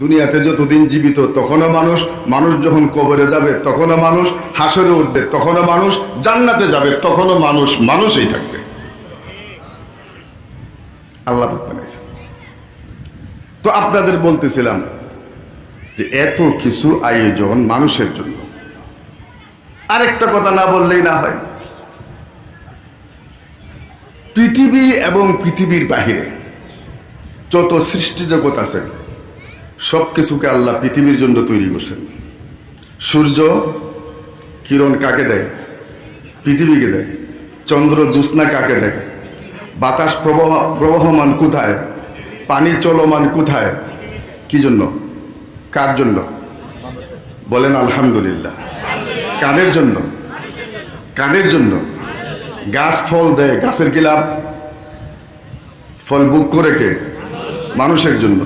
দুনিয়াতে যতদিন জীবিত তখনও মানুষ, মানুষ যখন কবরে যাবে তখনও মানুষ, হাসরে উঠবে তখনও মানুষ, জান্নাতে যাবে তখনও মানুষ, মানুষই থাকবে। আল্লাহ বানাইছে। তো আপনাদের বলতেছিলাম যে এত কিছু আয়োজন মানুষের জন্য। আরেকটা কথা না বললেই না হয়, পৃথিবী এবং পৃথিবীর বাহিরে যত সৃষ্টি জগৎ আছে সবকিছুকে আল্লাহ পৃথিবীর জন্য তৈরি করছেন। সূর্য কিরণ কাকে দেয়? পৃথিবীকে দেয়। চন্দ্র জ্যোৎস্না কাকে দেয়? বাতাস প্রবহমান কোথায়? পানি চলমান কোথায়? কি জন্য? কার জন্য? বলেন আলহামদুলিল্লাহ। কাদের জন্য? কাদের জন্য? গাছ ফল দেয়, গাছের কি লাভ? ফল বুক করে কে? মানুষের জন্য।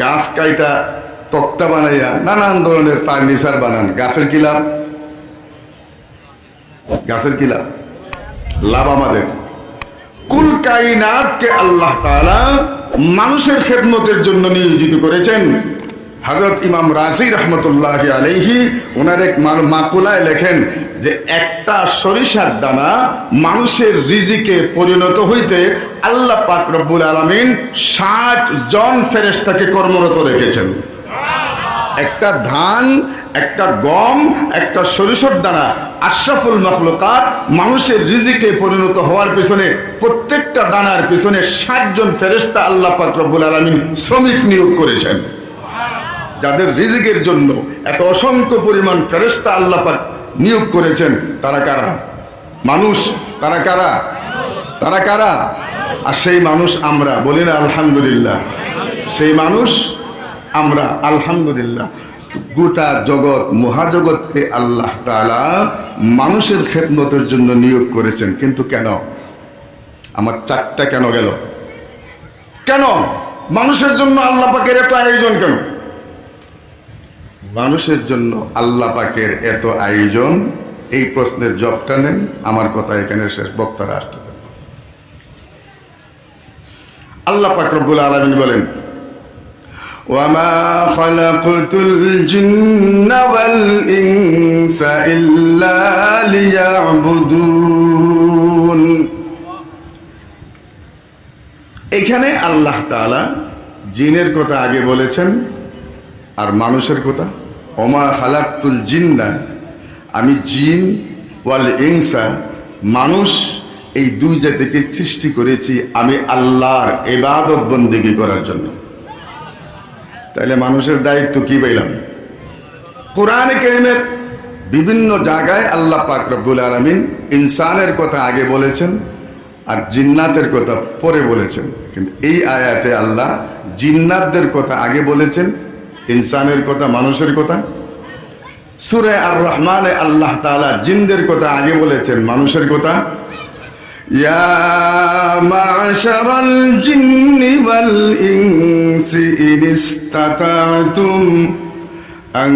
গাছ কাইটা তক্তা বানাইয়া নানান ধরনের ফার্নিচার বানান, গাছের কি লাভ? গাছের কি লাভ? লাভ আমাদের। কুল কায়নাতকে আল্লাহ তাআলা মানুষের খেদমতের জন্য নিয়োজিত করেছেন। হযরত ইমাম রাজি রাহমাতুল্লাহি আলাইহি ওনার এক মাকুলায় লেখেন যে একটা সরিষার দানা মানুষের রিজিকে পরিণত হইতে আল্লাহ পাক রব্বুল আলামিন 60 জন ফেরেশতাকে কর্মরত রেখেছেন। একটা ধান, একটা গম, একটা সরিষার দানা আশরাফুল মাখলুকাত মানুষের রিজিকে পরিণত হওয়ার পিছনে, প্রত্যেকটা দানার পিছনে 60 জন ফেরেশতা আল্লাহ পাক রব্বুল আলামিন শ্রমিক নিয়োগ করেছেন। যাদের রিজিকের জন্য এত অসংখ্য পরিমাণ ফেরেশতা আল্লাহ পাক নিয়োগ করেছেন, তারা কারা? মানুষ। তারা কারা? তারা কারা? আর সেই মানুষ আমরা। বলি না আলহামদুলিল্লাহ। সেই মানুষ আমরা, আলহামদুলিল্লাহ। গোটা জগৎ, মহাজগৎকে আল্লাহ তাআলা মানুষের খেদমতের জন্য নিয়োগ করেছেন। কিন্তু কেন? আমার 4টা কেন গেল? কেন মানুষের জন্য আল্লাহ পাকের এত আয়োজন? কেন মানুষের জন্য আল্লাহ পাকের এত আয়োজন? এই প্রশ্নের জবাবটা নেন। আমার কথা এখানে শেষ, বক্তারা আসতেছে। আল্লাহ পাক রব্বুল আলামিন বলেন, ওয়ামা খালাকতুল জিন্না ওয়াল ইনসা ইল্লা লিয়াবুদুন। এখানে আল্লাহ তাআলা জিনের কথা আগে বলেছেন আর মানুষের কথা। ওমা খালাকতুল জিন্না, আমি জিন, ওয়াল ইনসা মানুষ, এই দুই জাতিকে সৃষ্টি করেছি আমি আল্লাহর ইবাদত বন্দেগী করার জন্য। তাহলে মানুষের দায়িত্ব কি পাইলাম? কোরআনে কারীমের বিভিন্ন জায়গায় আল্লাহ পাক রব্বুল আলামিন ইনসানের কথা আগে বলেছেন আর জিন্নাতের কথা পরে বলেছেন। কিন্তু এই আয়াতে আল্লাহ জিন্নাতদের কথা আগে বলেছেন, ইনসানের কথা, মানুষের কথা। সূরা আর রহমানে আল্লাহ তাআলা জিনদের কথা আগে বলেছেন, মানুষের কথা। ইয়া মা'শারাল জিন্নি ওয়াল ইনসি ইন ইসতাতা'তুম আন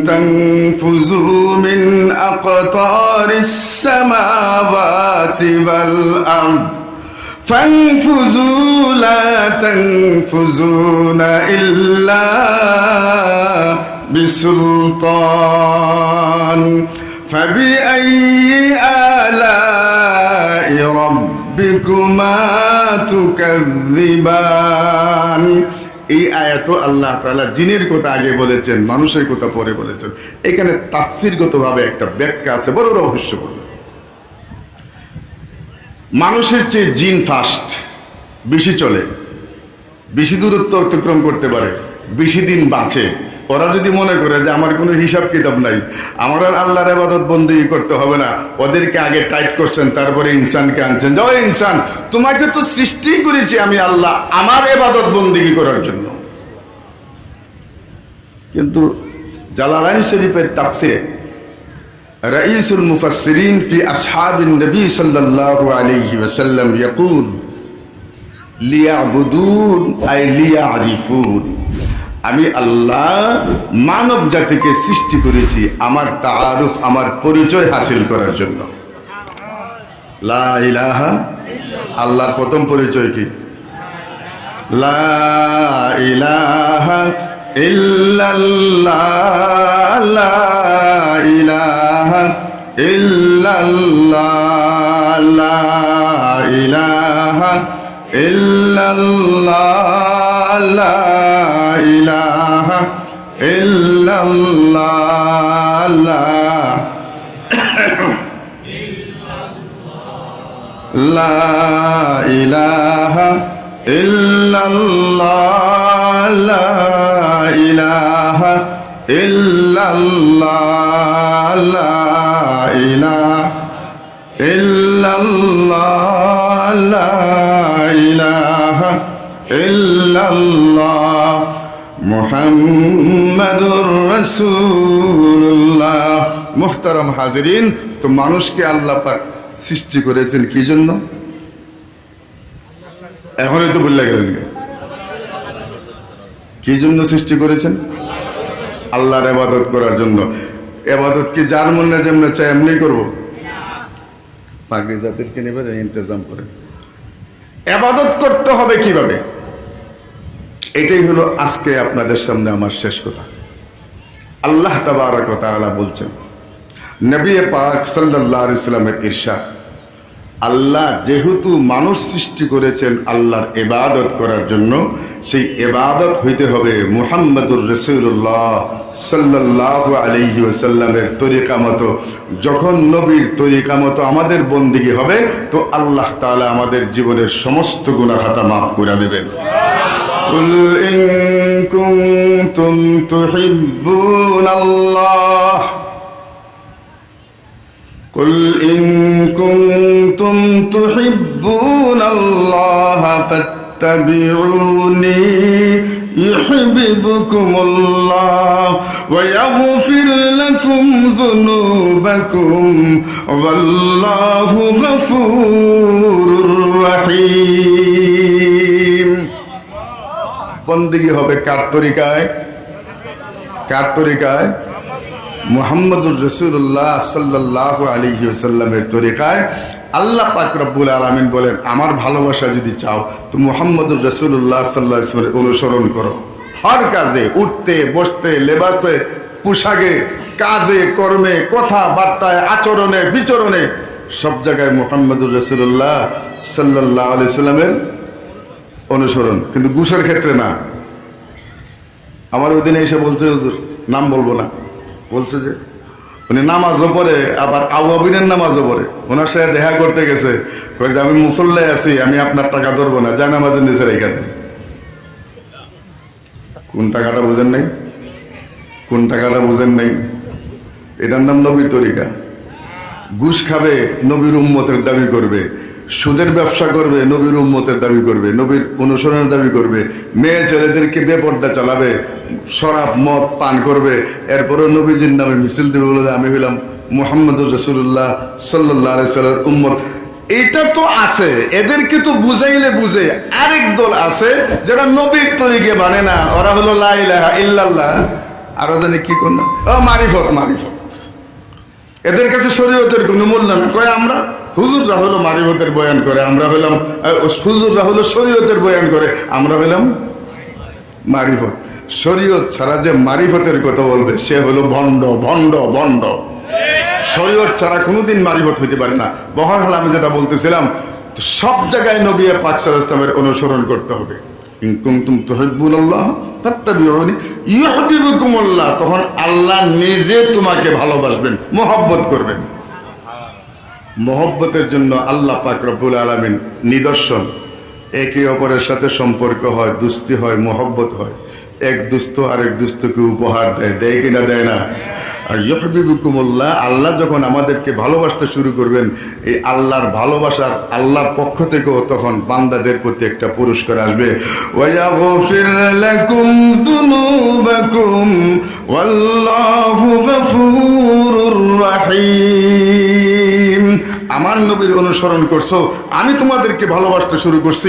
তানফুযু মিন আকতারিস সামাওয়াতি ওয়াল আরদ ফানফুযু লা তানফুযুনা ইল্লা বিসুলতান ফাবিআইয়ি আলা'i রাব্বিকুমা তুকাযযিবান। এই আয়াত আল্লাহ তাআলা জিনের কথা আগে বলেছেন, মানুষের কথা পরে বলেছেন। এখানে তাফসীরগতভাবে একটা ব্যাখ্যা আছে, বড় রহস্যপূর্ণ। মানুষের চেয়ে জিন ফাস্ট, বেশি চলে, বেশি দূরত্ব অতিক্রম করতে পারে, বেশি দিন বাঁচে। ওরা যদি মনে করে যে আমার কোনো হিসাব কিতাব নাই, আমার আর আল্লাহর ইবাদত বন্দেগী করতে হবে না, ওদেরকে আগে টাইট করছেন, তারপরে ইনসানকে আনছেন। যাও ইনসান, তোমাকে তো সৃষ্টি করেছি আমি আল্লাহ আমার ইবাদত বন্দেগী করার জন্য। কিন্তু জালালাইন শরীফের তাফসিরে রাইসুল মুফাসসিরিন ফি আসহাবিন নবী সাল্লাল্লাহু আলাইহি ওয়াসাল্লাম ইয়াকুল লিয়াবুদুন আই লিয়ারিফুন। আমি আল্লাহ মানব জাতিকে সৃষ্টি করেছি আমার তাআরুফ, আমার পরিচয় হাসিল করার জন্য। লা ইলাহা, আল্লাহর প্রথম পরিচয় কি? লা ইলাহা ইল্লাল্লাহ লা ইলাহা ইল্লাল্লাহ লা ইলাহা ইল্লাল্লাহ লা ইলাহা ইল্লাল্লাহ লা ইলাহা ইল্লাল্লাহ লা ইলাহা ইল্লাল্লাহ লা ইলাহা ইল্লাল্লাহ লা ইলাহা ইল্লাল্লাহ মুহাম্মাদুর রাসূলুল্লাহ। মুহতারাম হাজিরিন, তো মানুষকে আল্লাহ পাক সৃষ্টি করেছেন কি জন্য? এখনই তো বললে গেলেন, কি জন্য সৃষ্টি করেছেন? আল্লাহর ইবাদত করার জন্য। ইবাদত কি যার মনে যেমন চাই এমনি করবো? পাগড়ি জাতিরকে নেবে ইন্তজাম করে ইবাদত করতে হবে কিভাবে? এটাই হলো আজকে আপনাদের সামনে আমার শেষ কথা। আল্লাহ তাবারক ওয়া তাআলা বলছেন, নবী পাক সাল্লাল্লাহু আলাইহি ওয়াসাল্লামের ইরশাদ, আল্লাহ যেহেতু মানুষ সৃষ্টি করেছেন আল্লাহর ইবাদত করার জন্য, সেই ইবাদত হইতে হবে মুহাম্মদুর রাসূলুল্লাহ সাল্লাল্লাহু আলাইহি ওয়াসাল্লামের তরিকা মতো। যখন নবীর তরিকা মতো আমাদের বন্দেগী হবে, তো আল্লাহ তাআলা আমাদের জীবনের সমস্ত গুনাহ খাতা মাফ করে দেবেন। কুল ইন কুনতুম তুহিব্বুনাল্লাহ قل إن كنتم تحبون الله فاتبعوني يحببكم الله ويغفر لكم ذنوبكم والله غفور رحيم। বন্দেগী হবে কার তরিকায়? কার তরিকায়? মুহাম্মদুর রাসূলুল্লাহ সাল্লাল্লাহু আলাইহি ওয়াসাল্লামের তরিকায়। আল্লাহ পাক রব্বুল আলামিন বলেন, আমার ভালোবাসা যদি চাও তো মুহাম্মদুর রাসূলুল্লাহ সাল্লাল্লাহু আলাইহি ওয়াসাল্লামের অনুসরণ করো। হর কাজে, উঠতে বসতে, লেবাসে, পোশাকে, কাজে, কর্মে, কথা বার্তায়, আচরণে, বিচরণে, সব জায়গায় মুহাম্মদুর রাসূলুল্লাহ সাল্লাল্লাহু আলাইহি ওয়াসাল্লামের অনুসরণ, কিন্তু ঘুষের ক্ষেত্রে না। আমার ওই দিনে এসে বলছে, হুজুর নাম বলবো না, বলছে যে উনি নামাজও পড়ে, আবার আওয়াবিনের নামাজও পড়ে। ওনার সাথে দেখা করতে গেছে, আমি মুসল্লায় আছি, আমি আপনার টাকা ধরবো না, যা নামাজের নিচে রেখে দেন। কোন টাকাটা বুঝেন নাই? কোন টাকাটা বুঝেন নাই? এটার নাম নবীর তরিকা। ঘুষ খাবে, নবীর উম্মতের দাবি করবে। সুদের ব্যবসা করবে, নবীর উম্মতের দাবি করবে, নবীর অনুসরণের দাবি করবে। মেয়ে ছেলেদেরকে বেপর্দা চালাবে, শরাব মদ পান করবে, এরপরে নবীজির নামে মিছিল দেবে, বলে আমি হইলাম মুহাম্মদুর রাসূলুল্লাহ সাল্লাল্লাহু আলাইহি ওয়াসাল্লামের উম্মত। এটা তো আছে, এদেরকে তো বুঝাইলে বুঝে। আরেক দল আছে যারা নবীর তরিকে মানে না, ওরা হলো লা ইলাহা ইল্লাল্লাহ, আরো জানি কি কোন মারিফত। মারিফত এদের কাছে শরীয়তের কোনো মূল্য না। কয় আমরা হুজুররা হলো মারিফতের বয়ান করে, আমরা হলাম হুজুররা হলো শরীয়তের বয়ান করে, আমরা হলাম মারিফত। শরীয়ত ছাড়া যে মারিফতের কথা বলবে সে হলো ভণ্ড, ভণ্ড, ভণ্ড। শরীয়ত ছাড়া কোনোদিন মারিফত হইতে পারে না। বহরহাল আমি যেটা বলতেছিলাম, সব জায়গায় নবী পাক সাল্লাল্লাহু আলাইহি ওয়াসাল্লামের অনুসরণ করতে হবে। ইন কুনতুম তুহিব্বুনাল্লাহ ফাত্তাবিউনি ইউহিব্বুকুমুল্লাহ, তখন আল্লাহ নিজে তোমাকে ভালোবাসবেন, মহব্বত করবেন। মহব্বতের জন্য আল্লাহ পাক রব্বুল আলামিন নিদর্শন, একে অপরের সাথে সম্পর্ক হয়, দুস্তি হয়, মহব্বত হয়। এক দুস্থ আরেক দুস্থকে উপহার দেয়, দেয় কিনা দেয় না? আর ইউহিব্বুকুমুল্লাহ, আল্লাহ যখন আমাদেরকে ভালোবাসতে শুরু করবেন, এই আল্লাহর ভালোবাসার আল্লাহর পক্ষ থেকেও তখন বান্দাদের প্রতি একটা পুরস্কার আসবে। ওয়ায়াগফির লাকুম যুনুবাকুম ওয়াল্লাহু গফুরুর রাহিম। আমার নবীর অনুসরণ করছো, আমি তোমাদেরকে ভালোবাসতে শুরু করছি।